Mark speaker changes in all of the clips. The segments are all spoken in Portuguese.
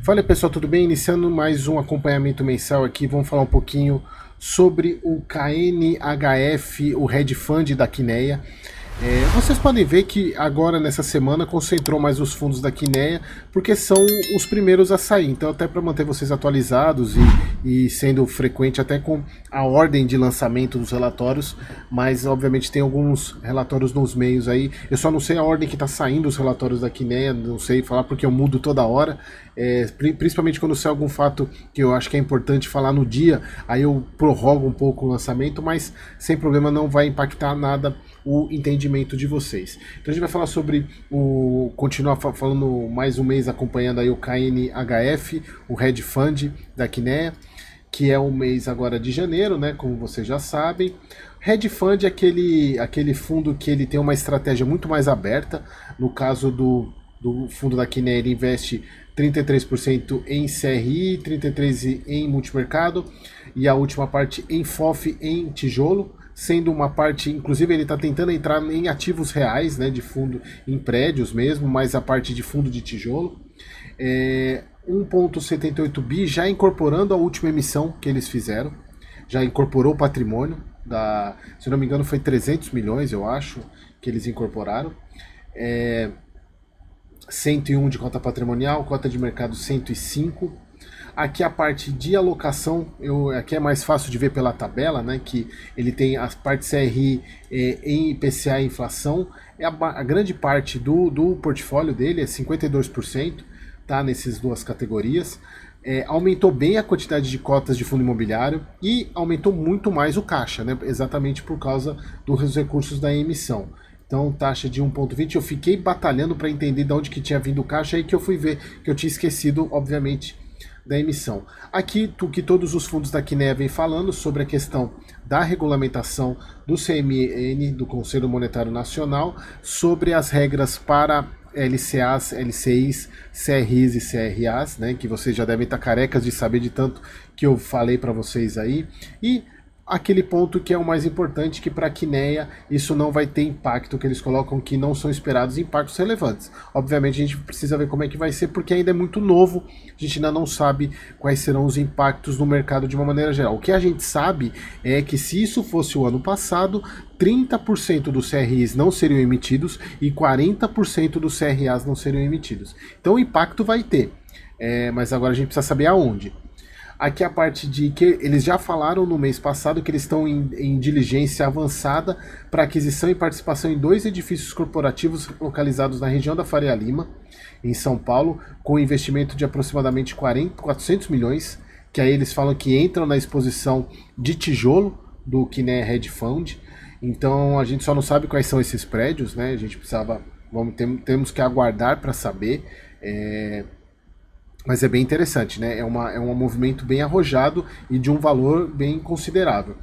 Speaker 1: Fala pessoal, tudo bem? Iniciando mais um acompanhamento mensal aqui, vamos falar um pouquinho sobre o KNHF, o Hedge Fund da Quineia. Vocês podem ver que agora nessa semana concentrou mais os fundos da Quineia, porque são os primeiros a sair. Então até para manter vocês atualizados e sendo frequente até com a ordem de lançamento dos relatórios, mas obviamente tem alguns relatórios nos meios aí. Eu só não sei a ordem que está saindo os relatórios da Quineia, não sei falar porque eu mudo toda hora. Principalmente quando sai algum fato que eu acho que é importante falar no dia, aí eu prorrogo um pouco o lançamento, mas sem problema, não vai impactar nada o entendimento de vocês. Então a gente vai falar sobre continuar falando mais um mês acompanhando aí o KNHF, o Hedge Fund da Quineia, que é o mês agora de janeiro, né, como vocês já sabem. Hedge Fund é aquele fundo que ele tem uma estratégia muito mais aberta. No caso do fundo da Quineia, ele investe 33% em CRI, 33% em multimercado e a última parte em FOF em tijolo, sendo uma parte, inclusive ele está tentando entrar em ativos reais, né, de fundo em prédios mesmo, mas a parte de fundo de tijolo. 1,78 bi já incorporando a última emissão que eles fizeram, já incorporou o patrimônio, se não me engano foi 300 milhões, eu acho, que eles incorporaram. 101 de cota patrimonial, cota de mercado 105. Aqui a parte de alocação, aqui é mais fácil de ver pela tabela, né, que ele tem a parte CRI em IPCA e inflação. A grande parte do portfólio dele é 52%, tá, nessas duas categorias. Aumentou bem a quantidade de cotas de fundo imobiliário e aumentou muito mais o caixa, né, exatamente por causa dos recursos da emissão. Então, taxa de 1,20, eu fiquei batalhando para entender de onde que tinha vindo o caixa, aí que eu fui ver que eu tinha esquecido, obviamente, da emissão. Aqui, o que todos os fundos da Quineia vem falando sobre a questão da regulamentação do CMN, do Conselho Monetário Nacional, sobre as regras para LCAs, LCIs, CRIs e CRAs, né, que vocês já devem estar carecas de saber de tanto que eu falei para vocês aí. E aquele ponto que é o mais importante, que para a Quineia isso não vai ter impacto, que eles colocam que não são esperados impactos relevantes. Obviamente a gente precisa ver como é que vai ser, porque ainda é muito novo, a gente ainda não sabe quais serão os impactos no mercado de uma maneira geral. O que a gente sabe é que se isso fosse o ano passado, 30% dos CRIs não seriam emitidos e 40% dos CRAs não seriam emitidos. Então o impacto vai ter, mas agora a gente precisa saber aonde. Aqui a parte de que eles já falaram no mês passado que eles estão em diligência avançada para aquisição e participação em 2 edifícios corporativos localizados na região da Faria Lima, em São Paulo, com investimento de aproximadamente 400 milhões, que aí eles falam que entram na exposição de tijolo do Quineia Hedge Fund. Então a gente só não sabe quais são esses prédios, né? A gente temos que aguardar para saber. Mas é bem interessante, né? É um movimento bem arrojado e de um valor bem considerável.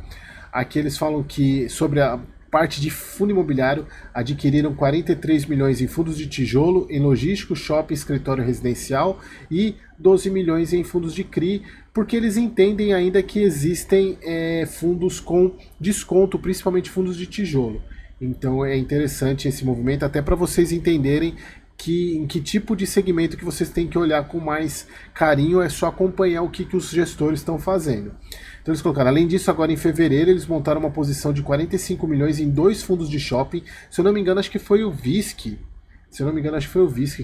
Speaker 1: Aqui eles falam que sobre a parte de fundo imobiliário, adquiriram 43 milhões em fundos de tijolo, em logístico, shopping, escritório residencial e 12 milhões em fundos de CRI, porque eles entendem ainda que existem fundos com desconto, principalmente fundos de tijolo. Então é interessante esse movimento, até para vocês entenderem em que tipo de segmento que vocês têm que olhar com mais carinho, é só acompanhar o que os gestores estão fazendo. Então eles colocaram, além disso, agora em fevereiro eles montaram uma posição de 45 milhões em 2 fundos de shopping, se eu não me engano acho que foi o VISC,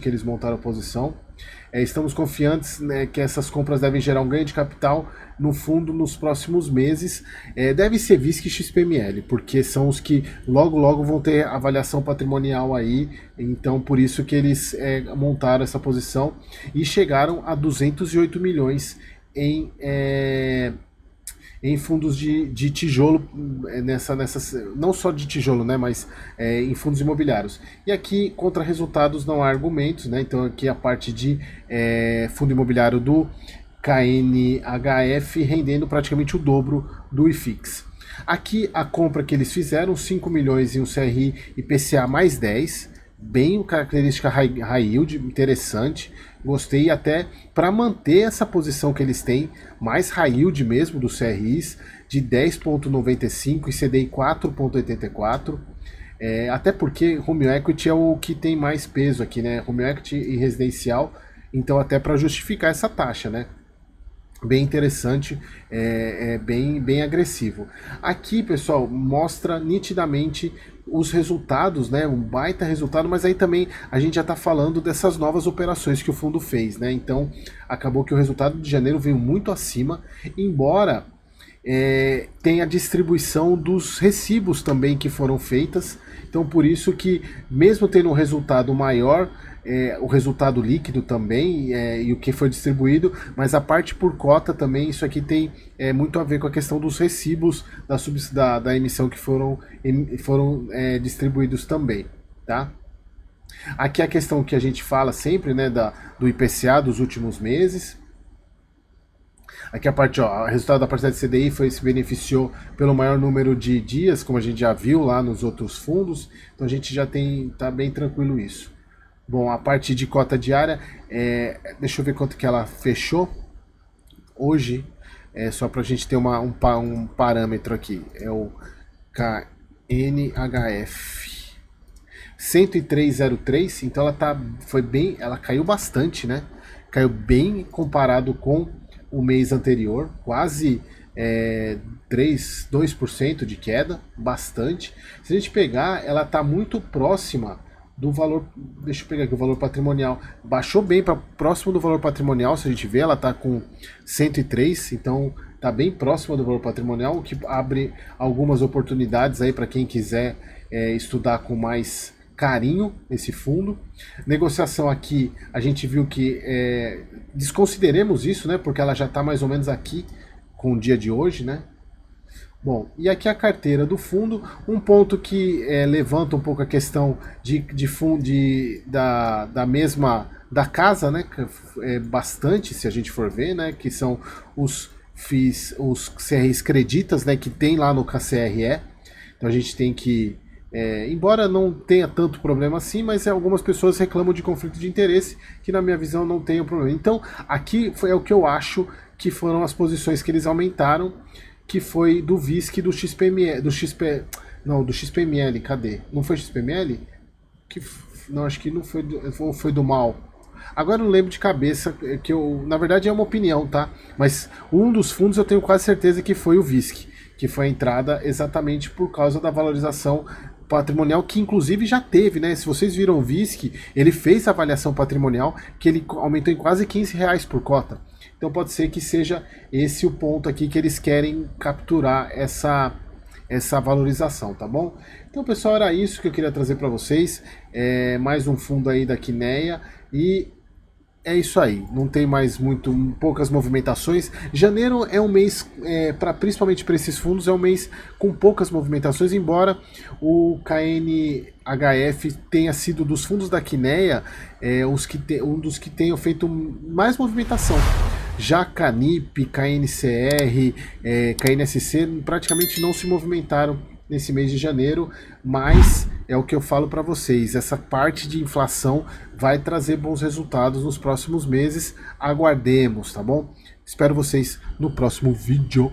Speaker 1: que eles montaram a posição. Estamos confiantes, né, que essas compras devem gerar um ganho de capital no fundo nos próximos meses. Deve ser VISC e XPML, porque são os que logo vão ter avaliação patrimonial aí. Então por isso que eles montaram essa posição e chegaram a 208 milhões em fundos de tijolo, não só de tijolo, né, mas em fundos imobiliários. E aqui, contra resultados, não há argumentos, né? Então aqui a parte de fundo imobiliário do KNHF rendendo praticamente o dobro do IFIX. Aqui a compra que eles fizeram, 5 milhões em um CRI IPCA mais 10, bem característica high yield, interessante. Gostei até para manter essa posição que eles têm, mais high yield mesmo dos CRIs, de 10,95 e CDI 4,84. Até porque home equity é o que tem mais peso aqui, né? Home equity e residencial Então até para justificar essa taxa, né? Bem interessante, bem agressivo. Aqui, pessoal, mostra nitidamente os resultados, né? Um baita resultado, mas aí também a gente já está falando dessas novas operações que o fundo fez, né? Então acabou que o resultado de janeiro veio muito acima, embora tem a distribuição dos recibos também que foram feitas. Então por isso que, mesmo tendo um resultado maior, o resultado líquido também e o que foi distribuído, mas a parte por cota também, isso aqui tem muito a ver com a questão dos recibos da emissão que foram distribuídos também, tá? Aqui a questão que a gente fala sempre, né, do IPCA dos últimos meses. Aqui a parte, ó, o resultado da parcela de CDI se beneficiou pelo maior número de dias, como a gente já viu lá nos outros fundos, então a gente já tá bem tranquilo isso. Bom, a parte de cota diária, deixa eu ver quanto que ela fechou hoje, só para a gente ter um parâmetro aqui, é o KNHF 103,03, então ela caiu bastante, né? Caiu bem comparado com o mês anterior, quase 2% de queda, bastante. Se a gente pegar, ela está muito próxima do valor, deixa eu pegar aqui o valor patrimonial, baixou bem para próximo do valor patrimonial, se a gente vê, ela está com 103, então está bem próxima do valor patrimonial, o que abre algumas oportunidades aí para quem quiser estudar com mais carinho esse fundo. Negociação aqui, a gente viu que desconsideremos isso, né, porque ela já está mais ou menos aqui com o dia de hoje, né. Bom, e aqui a carteira do fundo, um ponto que levanta um pouco a questão da casa, né, bastante, se a gente for ver, né, que são os CRIs creditas, né, que tem lá no KCRE. Então a gente tem que, embora não tenha tanto problema assim, mas algumas pessoas reclamam de conflito de interesse, que na minha visão não tem um problema. Então aqui é o que eu acho que foram as posições que eles aumentaram, que foi do VISC e do XPML, do XPML, cadê? Não foi XPML? Não, acho que não foi do MAL. Agora eu não lembro de cabeça, na verdade é uma opinião, tá? Mas um dos fundos eu tenho quase certeza que foi o VISC, que foi a entrada exatamente por causa da valorização patrimonial, que inclusive já teve, né? Se vocês viram o VISC, ele fez a avaliação patrimonial, que ele aumentou em quase R$15 por cota. Então pode ser que seja esse o ponto aqui que eles querem capturar essa valorização, tá bom? Então, pessoal, era isso que eu queria trazer para vocês. Mais um fundo aí da Kinea e é isso aí. Não tem mais poucas movimentações. Janeiro é um mês, principalmente para esses fundos, é um mês com poucas movimentações, embora o KNHF tenha sido dos fundos da Kinea um dos que tenham feito mais movimentação. Já Canip, KNCR, KNSC praticamente não se movimentaram nesse mês de janeiro, mas é o que eu falo para vocês, essa parte de inflação vai trazer bons resultados nos próximos meses, aguardemos, tá bom? Espero vocês no próximo vídeo.